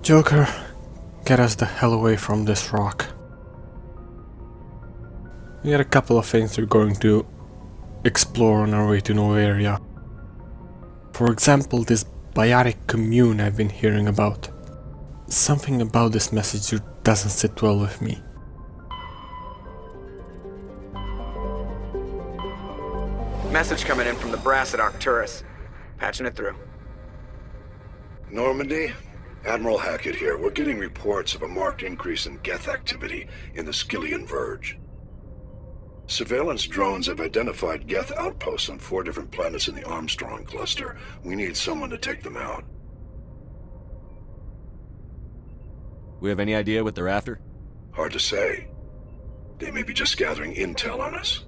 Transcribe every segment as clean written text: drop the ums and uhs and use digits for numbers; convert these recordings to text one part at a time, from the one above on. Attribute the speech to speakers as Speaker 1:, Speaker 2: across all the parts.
Speaker 1: Joker, get us the hell away from this rock. We got a couple of things we're going to explore on our way to Noveria. For example, this biotic commune I've been hearing about. Something about this message doesn't sit well with me.
Speaker 2: Message coming in from the brass at Arcturus. Patching it through.
Speaker 3: Normandy? Admiral Hackett here. We're getting reports of a marked increase in Geth activity in the Skyllian Verge. Surveillance drones have identified Geth outposts on 4 different planets in the Armstrong cluster. We need someone to take them out.
Speaker 4: We have any idea what they're after?
Speaker 3: Hard to say. They may be just gathering intel on us.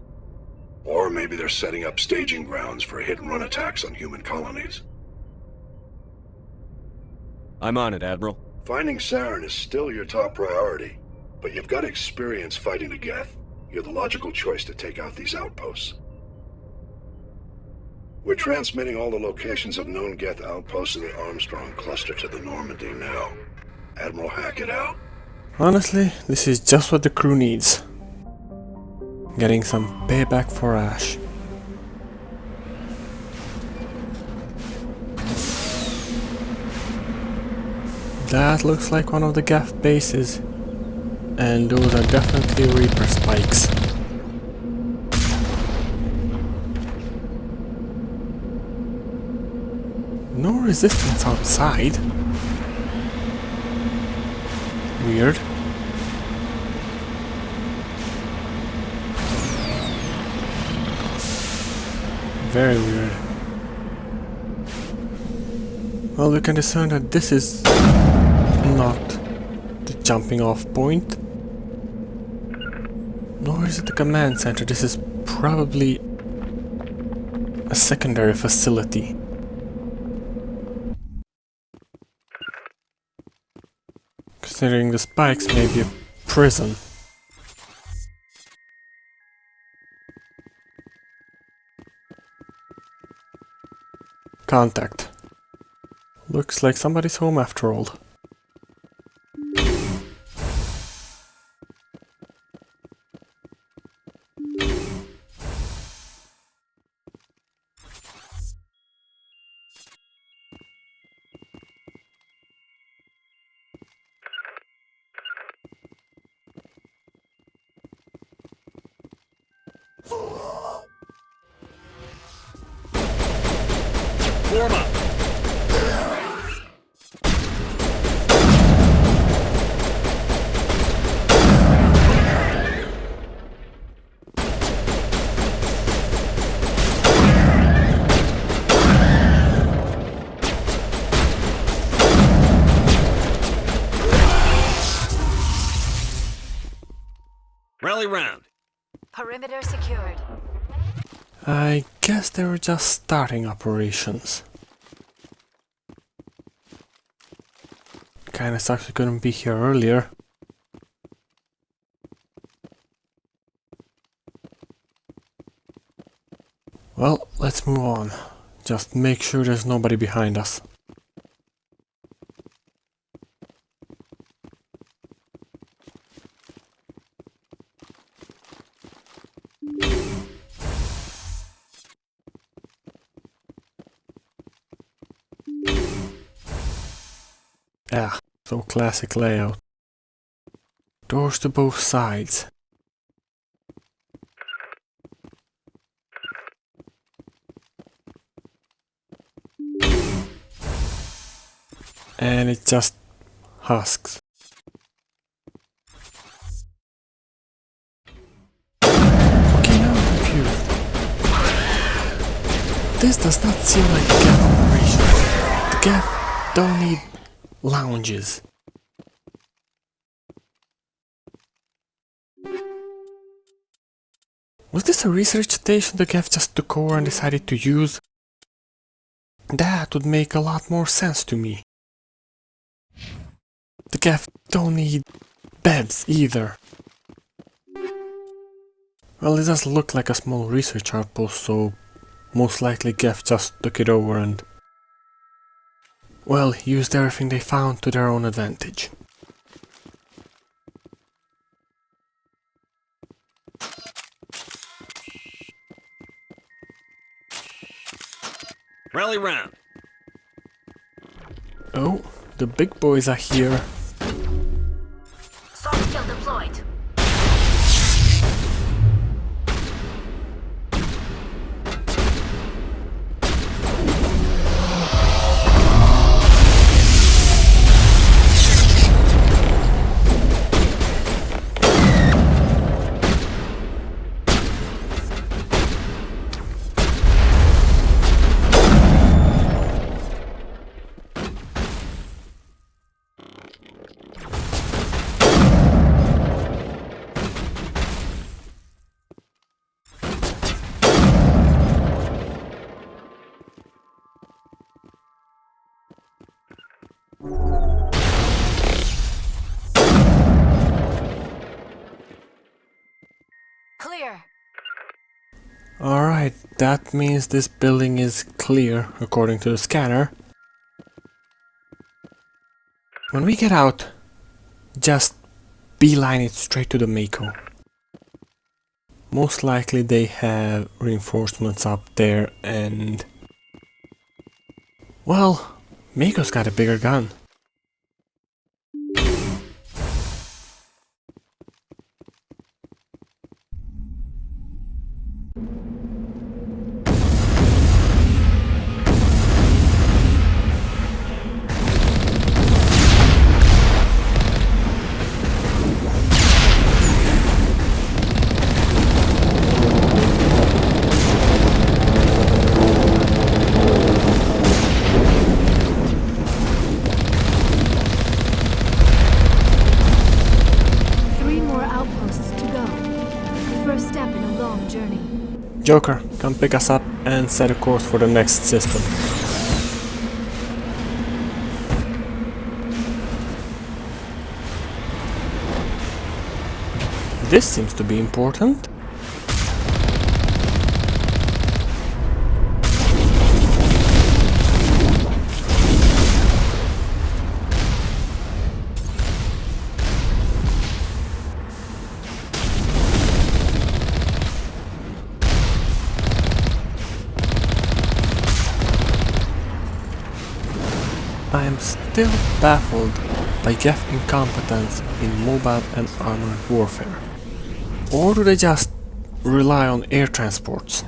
Speaker 3: Or maybe they're setting up staging grounds for hit-and-run attacks on human colonies.
Speaker 4: I'm on it, Admiral.
Speaker 3: Finding Saren is still your top priority, but you've got experience fighting the Geth. You're the logical choice to take out these outposts. We're transmitting all the locations of known Geth outposts in the Armstrong cluster to the Normandy now. Admiral Hackett out.
Speaker 1: Honestly, this is just what the crew needs. Getting some payback for Ash. That looks like one of the Geth bases. And those are definitely Reaper spikes. No resistance outside. Weird. Very weird. Well, we can discern that this is not the jumping off point. Nor is it the command center. This is probably a secondary facility. Considering the spikes may be a prison. Contact. Looks like somebody's home after all.
Speaker 4: Form up! Rally round!
Speaker 5: Perimeter secured.
Speaker 1: I guess they were just starting operations. Kinda sucks we couldn't be here earlier. Well, let's move on. Just make sure there's nobody behind us. Yeah, so classic layout. Doors to both sides. And it just husks. Okay, now I'm confused. This does not seem like Geth operations. The Geth don't need lounges. Was this a research station the Geth just took over and decided to use? That would make a lot more sense to me. The Geth don't need beds either. Well, it does look like a small research outpost, so most likely Geth just took it over and well, used everything they found to their own advantage.
Speaker 4: Rally round.
Speaker 1: Oh, the big boys are here.
Speaker 5: Soft skill deployed. Clear.
Speaker 1: Alright, that means this building is clear according to the scanner. When we get out, just beeline it straight to the Mako. Most likely they have reinforcements up there and... well, Mako's got a bigger gun. Joker, come pick us up and set a course for the next system. This seems to be important. I am still baffled by Jeff's incompetence in mobile and armored warfare. Or do they just rely on air transports?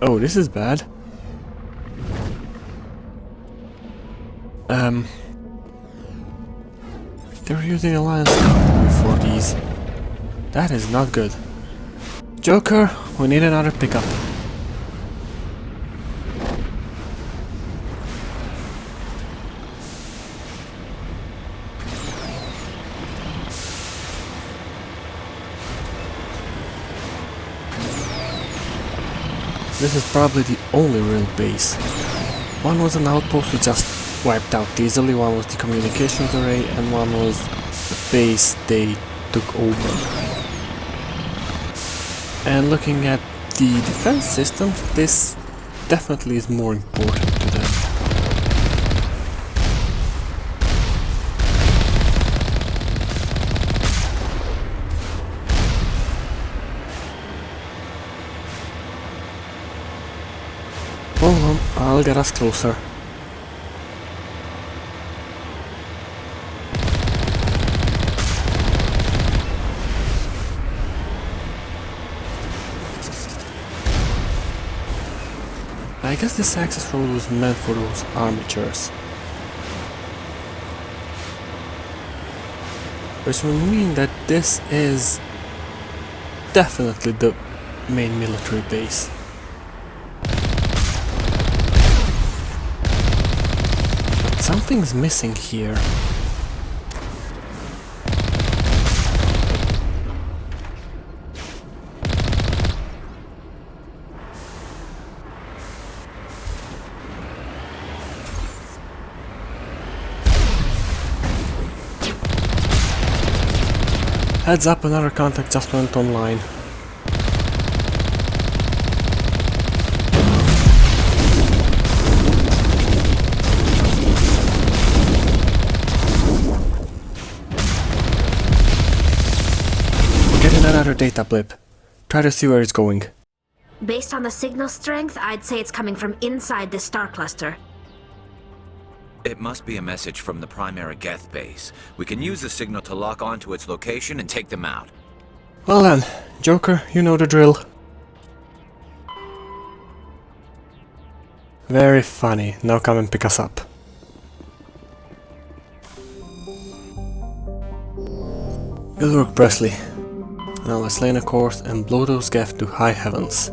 Speaker 1: Oh, this is bad. They're using Alliance Convoy for these. That is not good. Joker, we need another pickup. This is probably the only real base. One was an outpost we just wiped out easily, one was the communications array, and one was the base they took over. And looking at the defense systems, this definitely is more important to them. Hold on, I'll get us closer. I guess this access road was meant for those armatures. Which would mean that this is definitely the main military base. But something's missing here. Heads up, another contact just went online. another data blip. Try to see where it's going.
Speaker 6: Based on the signal strength, I'd say it's coming from inside the star cluster.
Speaker 7: It must be a message from the primary Geth base. We can use the signal to lock onto its location and take them out.
Speaker 1: Well then, Joker, you know the drill. Very funny. Now come and pick us up. Good work, Presley. Now let's lay in a course and blow those Geth to high heavens.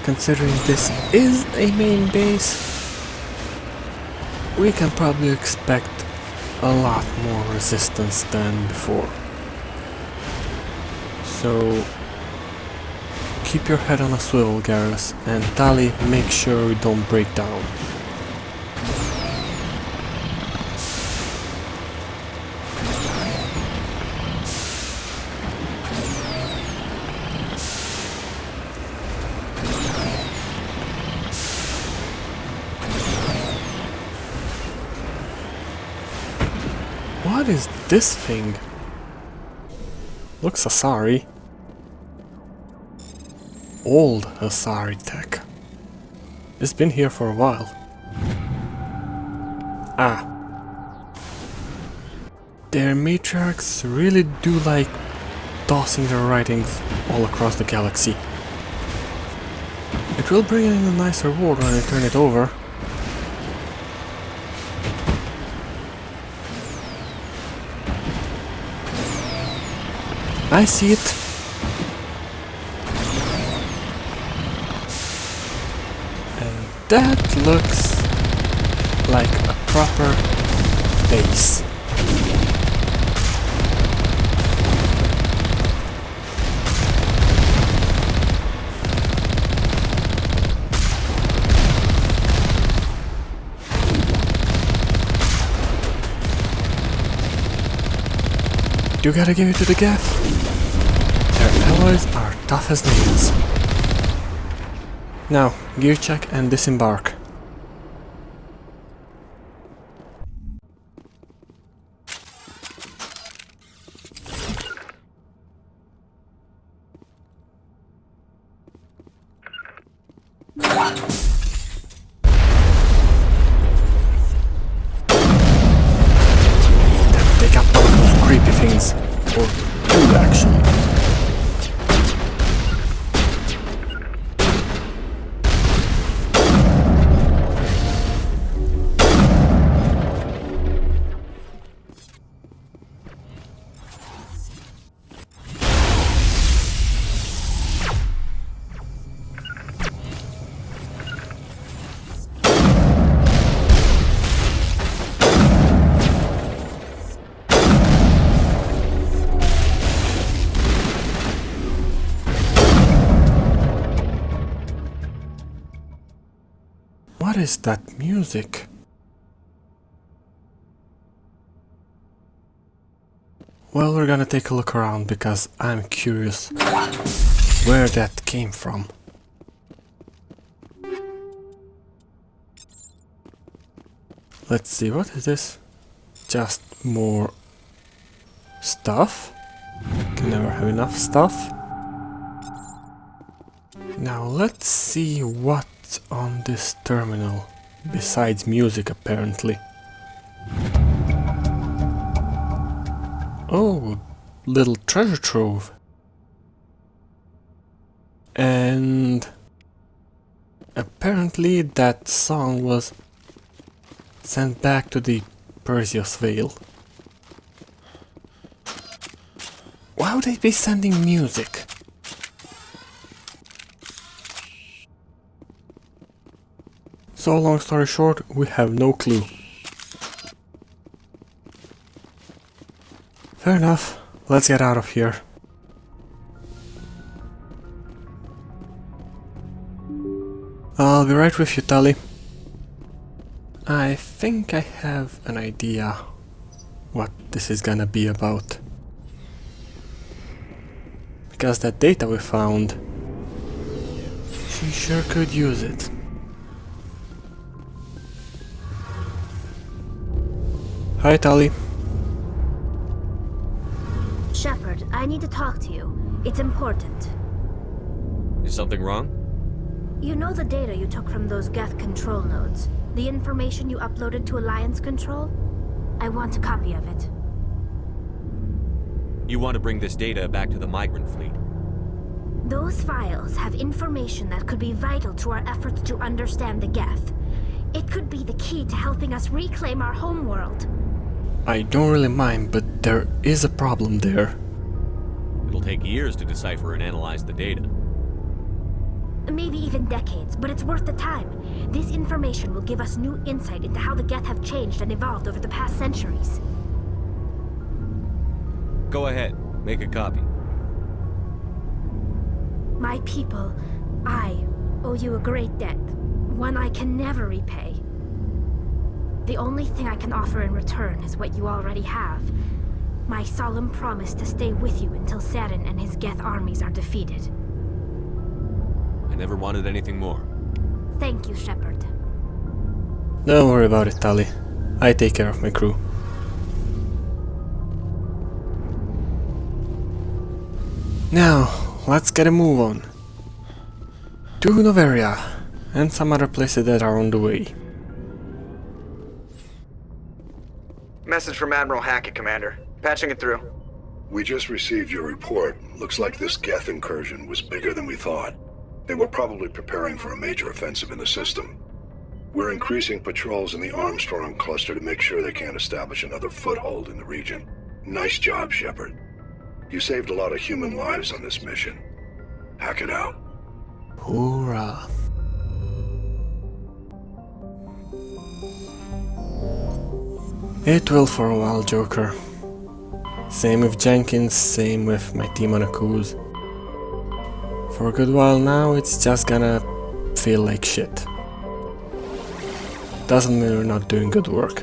Speaker 1: Considering this is a main base, we can probably expect a lot more resistance than before. So keep your head on a swivel, Garrus, and Tali, make sure we don't break down. What is this thing? Looks Asari. Old Asari tech. It's been here for a while. Ah. Their matriarchs really do like tossing their writings all across the galaxy. It will bring in a nice reward when I turn it over. I see it. And that looks like a proper base. You gotta give it to the Geth. Their alloys are tough as nails. Now, gear check and disembark. They got one of those creepy things. Or two, actually. What is that music? Well, we're gonna take a look around because I'm curious where that came from. Let's see, what is this? Just more stuff? Can never have enough stuff. Now let's see what's on this terminal, besides music apparently. Oh, little treasure trove. And apparently that song was sent back to the Perseus Vale. Why would they be sending music? So, long story short, we have no clue. Fair enough, let's get out of here. I'll be right with you, Tali. I I think I have an idea what this is gonna be about. Because that data we found, she sure could use it. Hi, Tali.
Speaker 6: Shepard, I need to talk to you. It's important.
Speaker 4: Is something wrong?
Speaker 6: You know the data you took from those Geth control nodes? The information you uploaded to Alliance Control? I want a copy of it.
Speaker 4: You want to bring this data back to the migrant fleet?
Speaker 6: Those files have information that could be vital to our efforts to understand the Geth. It could be the key to helping us reclaim our homeworld.
Speaker 1: I don't really mind, but there is a problem there.
Speaker 4: It'll take years to decipher and analyze the data.
Speaker 6: Maybe even decades, but it's worth the time. This information will give us new insight into how the Geth have changed and evolved over the past centuries.
Speaker 4: Go ahead, make a copy.
Speaker 6: My people, I owe you a great debt, one I can never repay. The only thing I can offer in return is what you already have. My solemn promise to stay with you until Saturn and his Geth armies are defeated.
Speaker 4: I never wanted anything more.
Speaker 6: Thank you, Shepard.
Speaker 1: Don't worry about it, Tali. I take care of my crew. Now, let's get a move on. To Noveria, and some other places that are on the way.
Speaker 2: Message from Admiral Hackett, Commander. Patching it through.
Speaker 3: We just received your report. Looks like this Geth incursion was bigger than we thought. They were probably preparing for a major offensive in the system. We're increasing patrols in the Armstrong cluster to make sure they can't establish another foothold in the region. Nice job, Shepard. You saved a lot of human lives on this mission. Hack it out.
Speaker 1: Hoorah. It will for a while, Joker. Same with Jenkins, same with my team on Akuz. For a good while now, it's just gonna feel like shit. Doesn't mean we're not doing good work.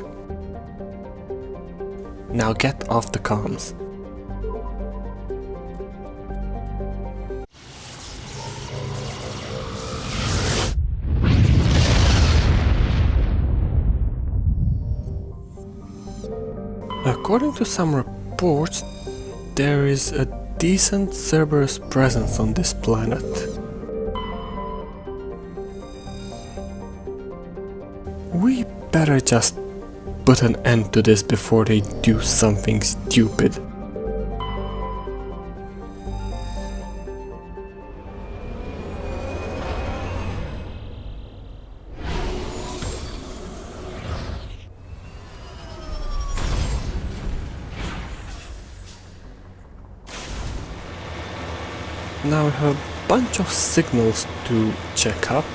Speaker 1: Now get off the comms. According to some reports, there is a decent Cerberus presence on this planet. We better just put an end to this before they do something stupid. Now we have a bunch of signals to check up.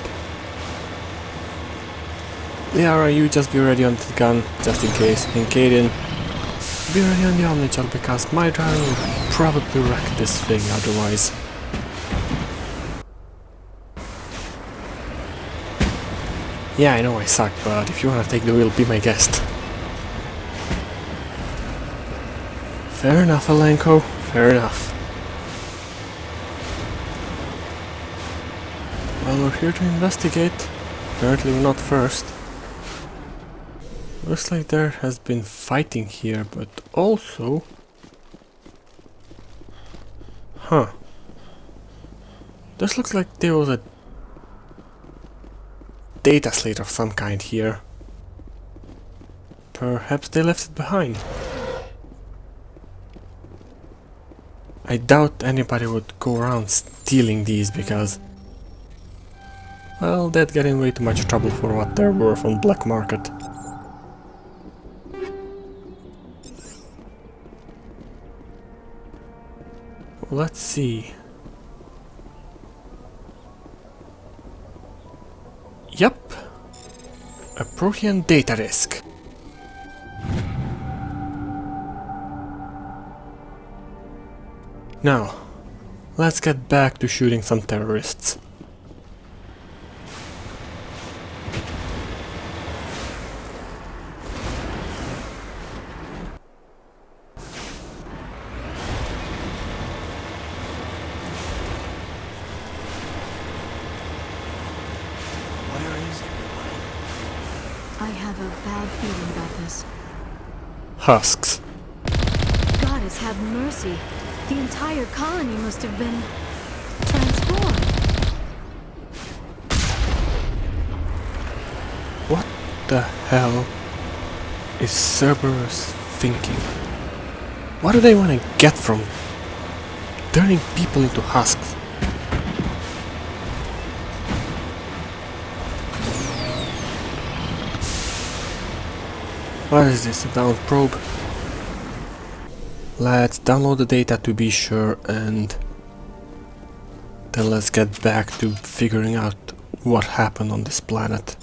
Speaker 1: Liara, you just be ready on the gun, just in case. And Kaden, be ready on the Omnichal, because my driver will probably wreck this thing otherwise. Yeah, I know I suck, but if you wanna take the wheel, be my guest. Fair enough, Alenko, fair enough. Well, we're here to investigate. Apparently we're not first. Looks like there has been fighting here, but also... Huh. This looks like there was a data slate of some kind here. Perhaps they left it behind. I doubt anybody would go around stealing these because... well, they'd get in way too much trouble for what they're worth on black market. Let's see. Yep. A Protean data disk. Now, let's get back to shooting some terrorists.
Speaker 8: bad feeling about this.
Speaker 1: Husks.
Speaker 8: Goddess have mercy. The entire colony must have been transformed.
Speaker 1: What the hell is Cerberus thinking? What do they want to get from turning people into husks? What is this, a down probe? Let's download the data to be sure, and then let's get back to figuring out what happened on this planet.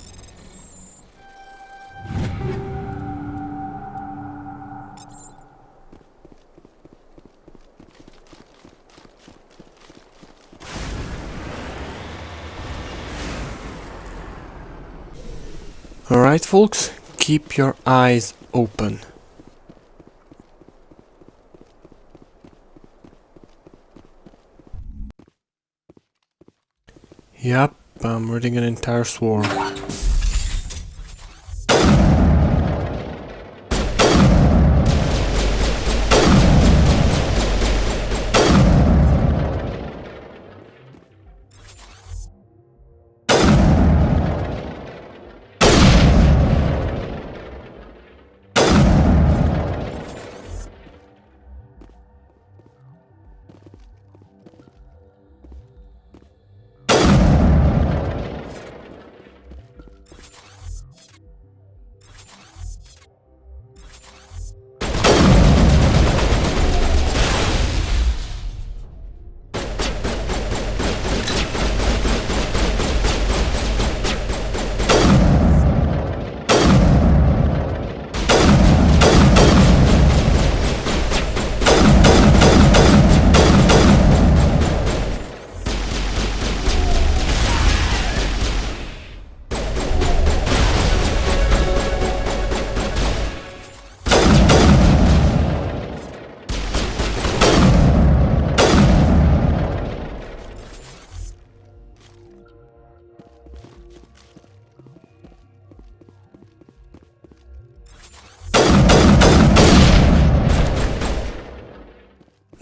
Speaker 1: Alright folks, keep your eyes open. Yep, I'm reading an entire swarm.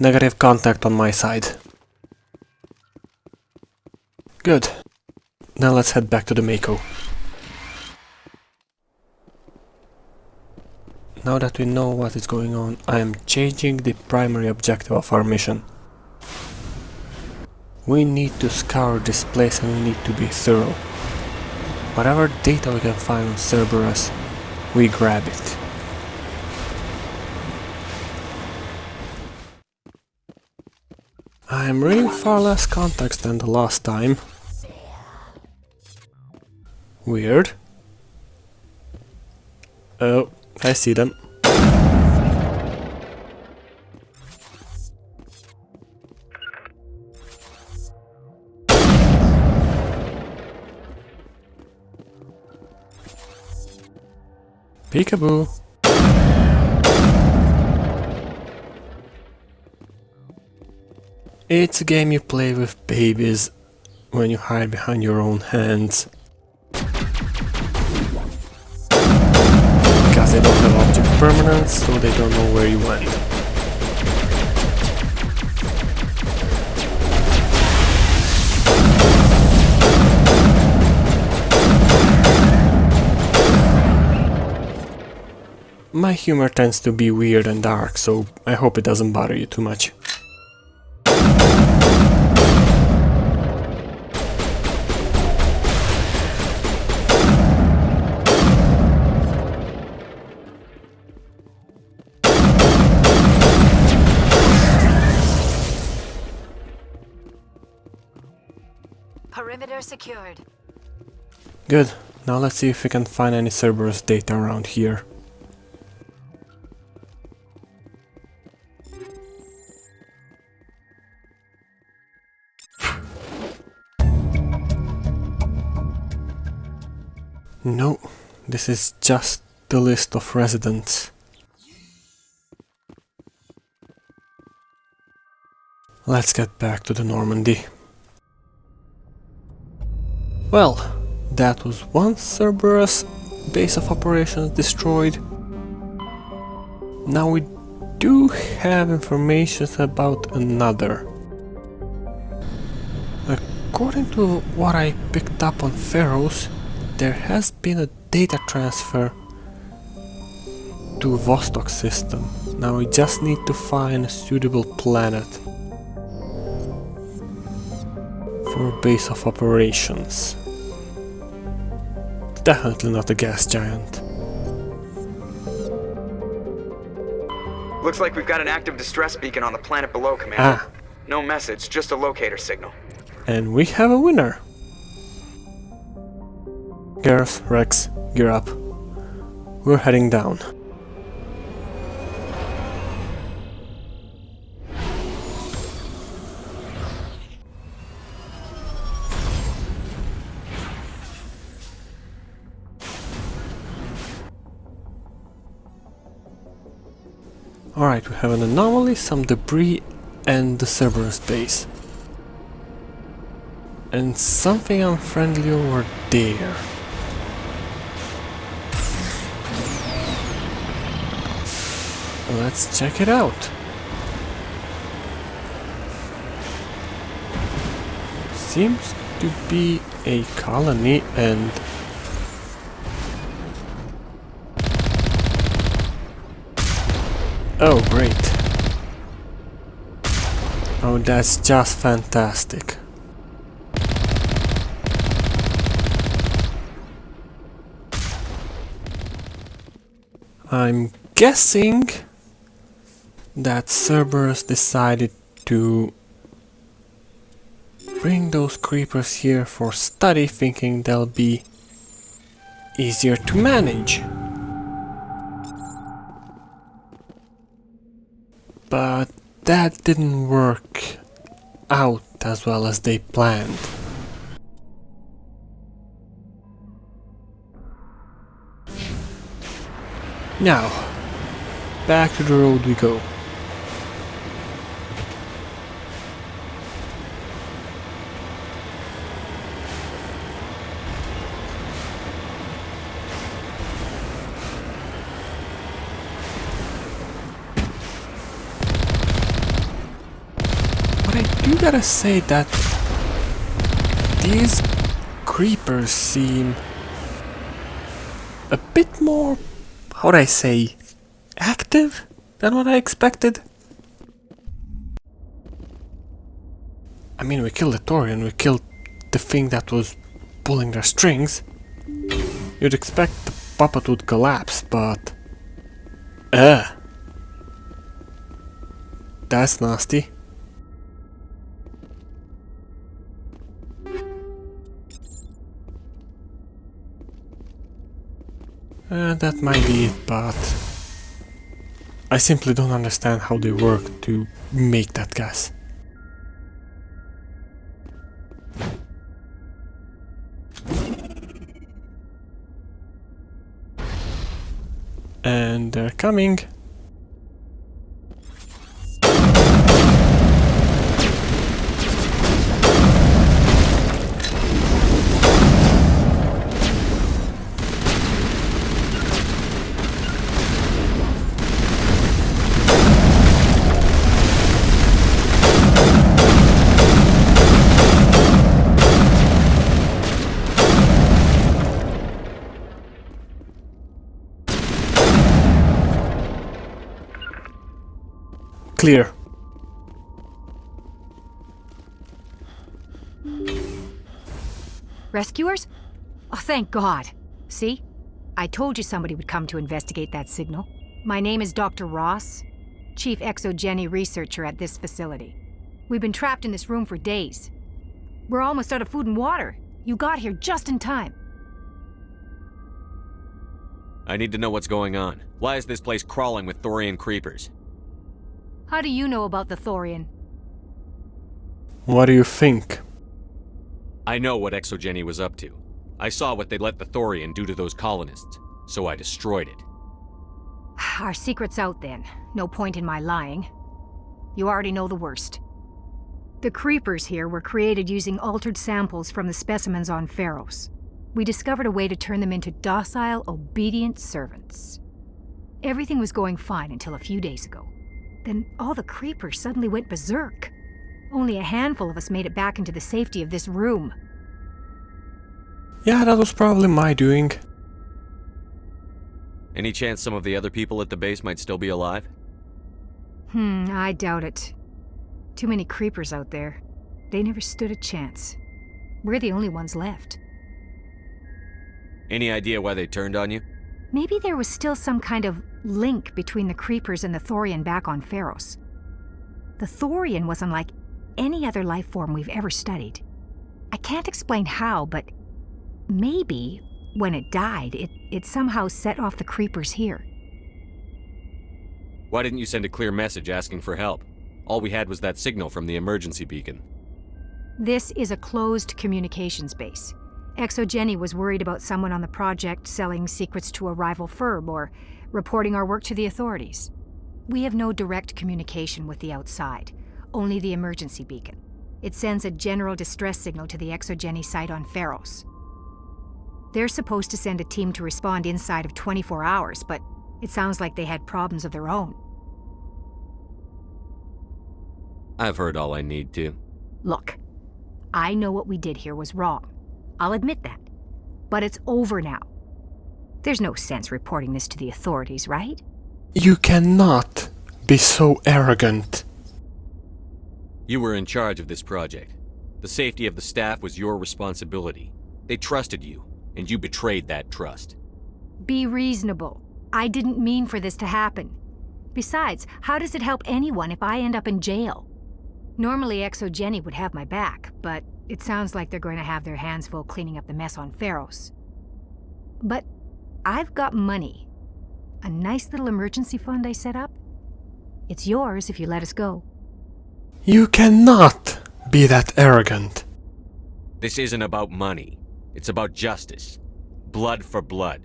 Speaker 1: Negative contact on my side. Good. Now let's head back to the Mako. Now that we know what is going on, I am changing the primary objective of our mission. We need to scour this place and we need to be thorough. Whatever data we can find on Cerberus, we grab it. I'm reading far less context than the last time. Weird. Oh, I see them. Peekaboo. It's a game you play with babies when you hide behind your own hands. Because they don't have object permanence, so they don't know where you went. My humor tends to be weird and dark, so I hope it doesn't bother you too much.
Speaker 5: Perimeter secured.
Speaker 1: Good. Now let's see if we can find any Cerberus data around here. No, this is just the list of residents. Let's get back to the Normandy. Well, that was one Cerberus base of operations destroyed. Now we do have information about another. According to what I picked up on Pharaohs, there has been a data transfer to Vostok system. Now we just need to find a suitable planet for base of operations. Definitely not a gas giant.
Speaker 2: Looks like we've got an active distress beacon on the planet below, Commander. No message, just a locator signal.
Speaker 1: And we have a winner. Gareth, Rex, gear up. We're heading down. Alright, we have an anomaly, some debris, and the Cerberus base. And something unfriendly over there. Let's check it out. Seems to be a colony and... Oh, great. Oh, that's just fantastic. I'm guessing that Cerberus decided to bring those creepers here for study, thinking they'll be easier to manage. But that didn't work out as well as they planned. Now, back to the road we go. But I do gotta say that these creepers seem a bit more, how would I say, active than what I expected. I mean, we killed the Thorian, we killed the thing that was pulling their strings. You'd expect the puppet would collapse, but... That's nasty. That might be it, but I simply don't understand how they work to make that gas. And they're coming. Clear.
Speaker 5: Rescuers? Oh, thank God. See? I told you somebody would come to investigate that signal. My name is Dr. Ross, Chief Exogeny Researcher at this facility. We've been trapped in this room for days. We're almost out of food and water. You got here just in time.
Speaker 4: I need to know what's going on. Why is this place crawling with Thorian creepers?
Speaker 5: How do you know about the Thorian?
Speaker 1: What do you think?
Speaker 4: I know what Exogeny was up to. I saw what they let the Thorian do to those colonists, so I destroyed it.
Speaker 5: Our secret's out then. No point in my lying. You already know the worst. The creepers here were created using altered samples from the specimens on Pharaohs. We discovered a way to turn them into docile, obedient servants. Everything was going fine until a few days ago. Then all the creepers suddenly went berserk. Only a handful of us made it back into the safety of this room.
Speaker 1: Yeah, that was probably my doing.
Speaker 4: Any chance some of the other people at the base might still be alive?
Speaker 5: I doubt it. Too many creepers out there. They never stood a chance. We're the only ones left.
Speaker 4: Any idea why they turned on you?
Speaker 5: Maybe there was still some kind of link between the creepers and the Thorian back on Pharos. The Thorian was unlike any other life form we've ever studied. I can't explain how, but maybe when it died, it somehow set off the creepers here.
Speaker 4: Why didn't you send a clear message asking for help? All we had was that signal from the emergency beacon.
Speaker 5: This is a closed communications base. ExoGenny was worried about someone on the project selling secrets to a rival firm or reporting our work to the authorities. We have no direct communication with the outside, only the emergency beacon. It sends a general distress signal to the ExoGenny site on Pharos. They're supposed to send a team to respond inside of 24 hours, but it sounds like they had problems of their own.
Speaker 4: I've heard all I need to.
Speaker 5: Look, I know what we did here was wrong. I'll admit that. But it's over now. There's no sense reporting this to the authorities, right?
Speaker 1: You cannot be so arrogant.
Speaker 4: You were in charge of this project. The safety of the staff was your responsibility. They trusted you, and you betrayed that trust.
Speaker 5: Be reasonable. I didn't mean for this to happen. Besides, how does it help anyone if I end up in jail? Normally ExoGenny would have my back, but it sounds like they're going to have their hands full cleaning up the mess on Pharos. But I've got money. A nice little emergency fund I set up. It's yours if you let us go.
Speaker 1: You cannot be that arrogant.
Speaker 4: This isn't about money. It's about justice. Blood for blood.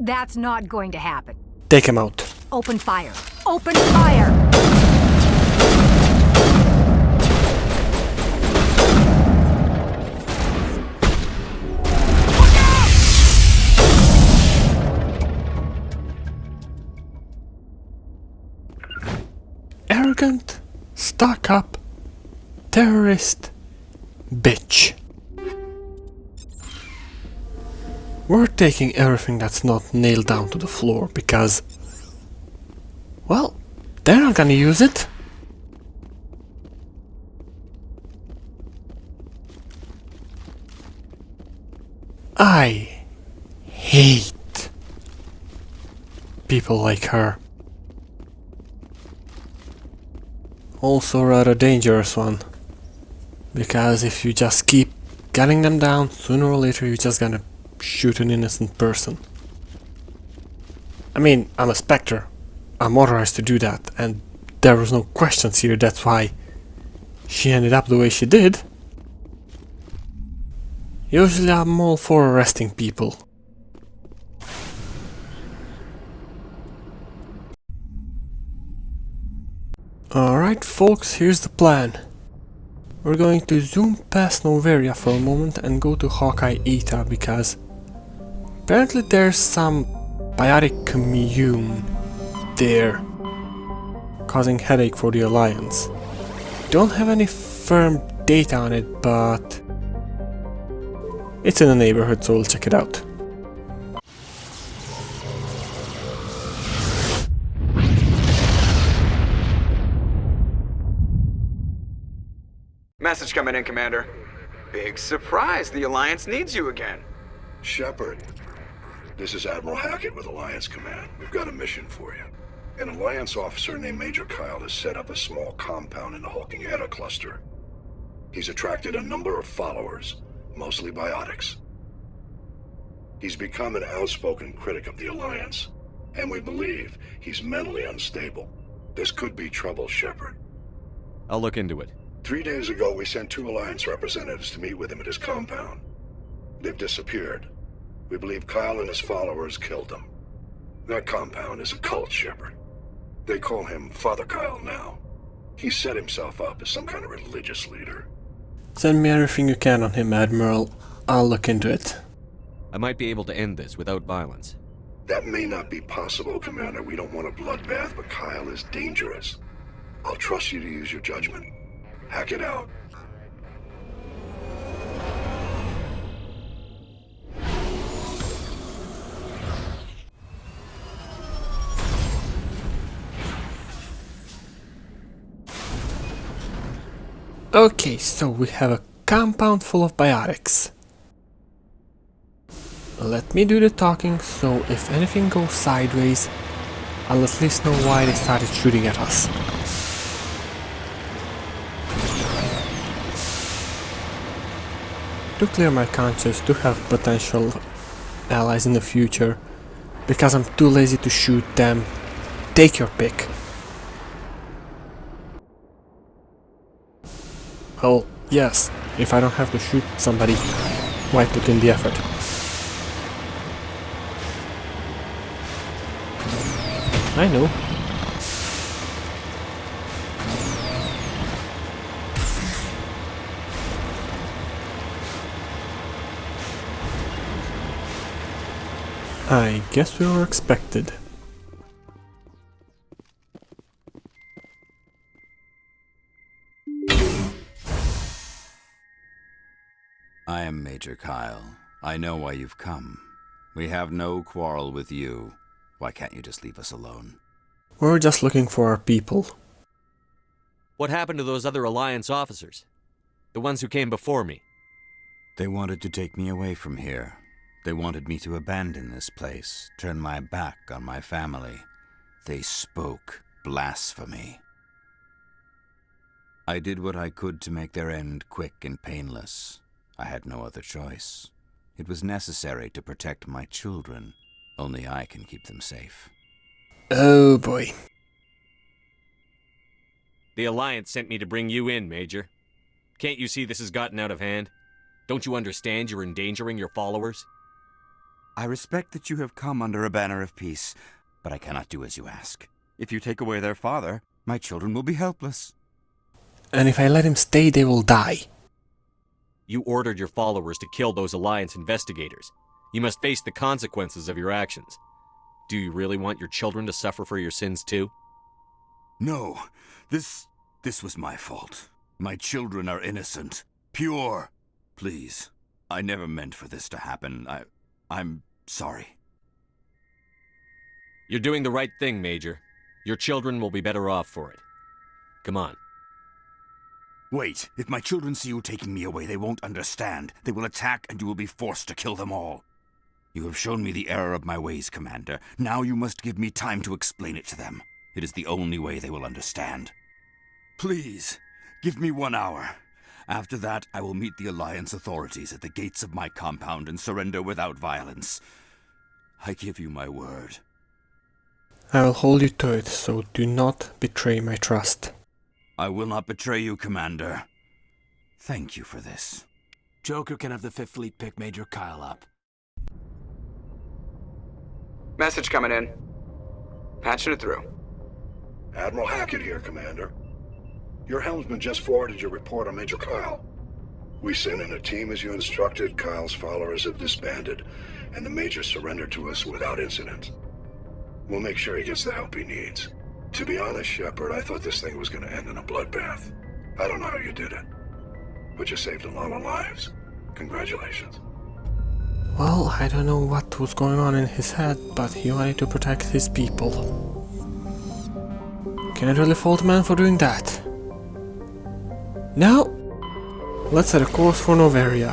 Speaker 5: That's not going to happen.
Speaker 1: Take him out.
Speaker 5: Open fire. Open fire!
Speaker 1: Arrogant, stuck-up, terrorist, bitch. We're taking everything that's not nailed down to the floor because, well, they're not gonna use it. I hate people like her. Also a rather dangerous one, because if you just keep gunning them down, sooner or later you're just gonna shoot an innocent person. I mean, I'm a Spectre. I'm authorized to do that, and there was no questions here, that's why she ended up the way she did. Usually I'm all for arresting people. Alright folks, here's the plan. We're going to zoom past Noveria for a moment and go to Hawkeye Eta because apparently there's some biotic commune there causing headache for the Alliance. Don't have any firm data on it, but it's in the neighborhood, so we'll check it out.
Speaker 2: Message coming in, Commander. Big surprise, the Alliance needs you again.
Speaker 3: Shepard, this is Admiral Hackett with Alliance Command. We've got a mission for you. An Alliance officer named Major Kyle has set up a small compound in the Hulking Eta cluster. He's attracted a number of followers, mostly biotics. He's become an outspoken critic of the Alliance, and we believe he's mentally unstable. This could be trouble, Shepard.
Speaker 4: I'll look into it.
Speaker 3: 3 days ago, we sent 2 Alliance representatives to meet with him at his compound. They've disappeared. We believe Kyle and his followers killed them. That compound is a cult, Shepard. They call him Father Kyle now. He set himself up as some kind of religious leader.
Speaker 1: Send me everything you can on him, Admiral. I'll look into it.
Speaker 4: I might be able to end this without violence.
Speaker 3: That may not be possible, Commander. We don't want a bloodbath, but Kyle is dangerous. I'll trust you to use your judgment. Hack it out.
Speaker 1: Okay, so we have a compound full of biotics. Let me do the talking, so if anything goes sideways, I'll at least know why they started shooting at us. To clear my conscience to have potential allies in the future, because I'm too lazy to shoot them, take your pick. Well, yes, if I don't have to shoot somebody, why put in the effort? I know. I guess we were expected.
Speaker 9: I am Major Kyle. I know why you've come. We have no quarrel with you. Why can't you just leave us alone?
Speaker 1: We're just looking for our people.
Speaker 4: What happened to those other Alliance officers? The ones who came before me?
Speaker 9: They wanted to take me away from here. They wanted me to abandon this place, turn my back on my family. They spoke blasphemy. I did what I could to make their end quick and painless. I had no other choice. It was necessary to protect my children. Only I can keep them safe.
Speaker 1: Oh boy.
Speaker 4: The Alliance sent me to bring you in, Major. Can't you see this has gotten out of hand? Don't you understand you're endangering your followers?
Speaker 9: I respect that you have come under a banner of peace, but I cannot do as you ask. If you take away their father, my children will be helpless.
Speaker 1: And if I let him stay, they will die.
Speaker 4: You ordered your followers to kill those Alliance investigators. You must face the consequences of your actions. Do you really want your children to suffer for your sins too?
Speaker 9: No, this was my fault. My children are innocent, pure. Please, I never meant for this to happen. I'm sorry.
Speaker 4: You're doing the right thing, Major. Your children will be better off for it. Come on.
Speaker 9: Wait, if my children see you taking me away, they won't understand. They will attack and you will be forced to kill them all. You have shown me the error of my ways, Commander. Now you must give me time to explain it to them. It is the only way they will understand. Please, give me 1 hour. After that, I will meet the Alliance authorities at the gates of my compound and surrender without violence. I give you my word.
Speaker 1: I will hold you to it, so do not betray my trust.
Speaker 9: I will not betray you, Commander. Thank you for this.
Speaker 10: Joker can have the 5th Fleet pick Major Kyle up.
Speaker 2: Message coming in. Patching it through.
Speaker 3: Admiral Hackett here, Commander. Your helmsman just forwarded your report on Major Kyle. We sent in a team as you instructed. Kyle's followers have disbanded, and the Major surrendered to us without incident. We'll make sure he gets the help he needs. To be honest, Shepard, I thought this thing was going to end in a bloodbath. I don't know how you did it, but you saved a lot of lives. Congratulations.
Speaker 1: Well, I don't know what was going on in his head, but he wanted to protect his people. Can I really fault a man for doing that? Now, let's set a course for Noveria.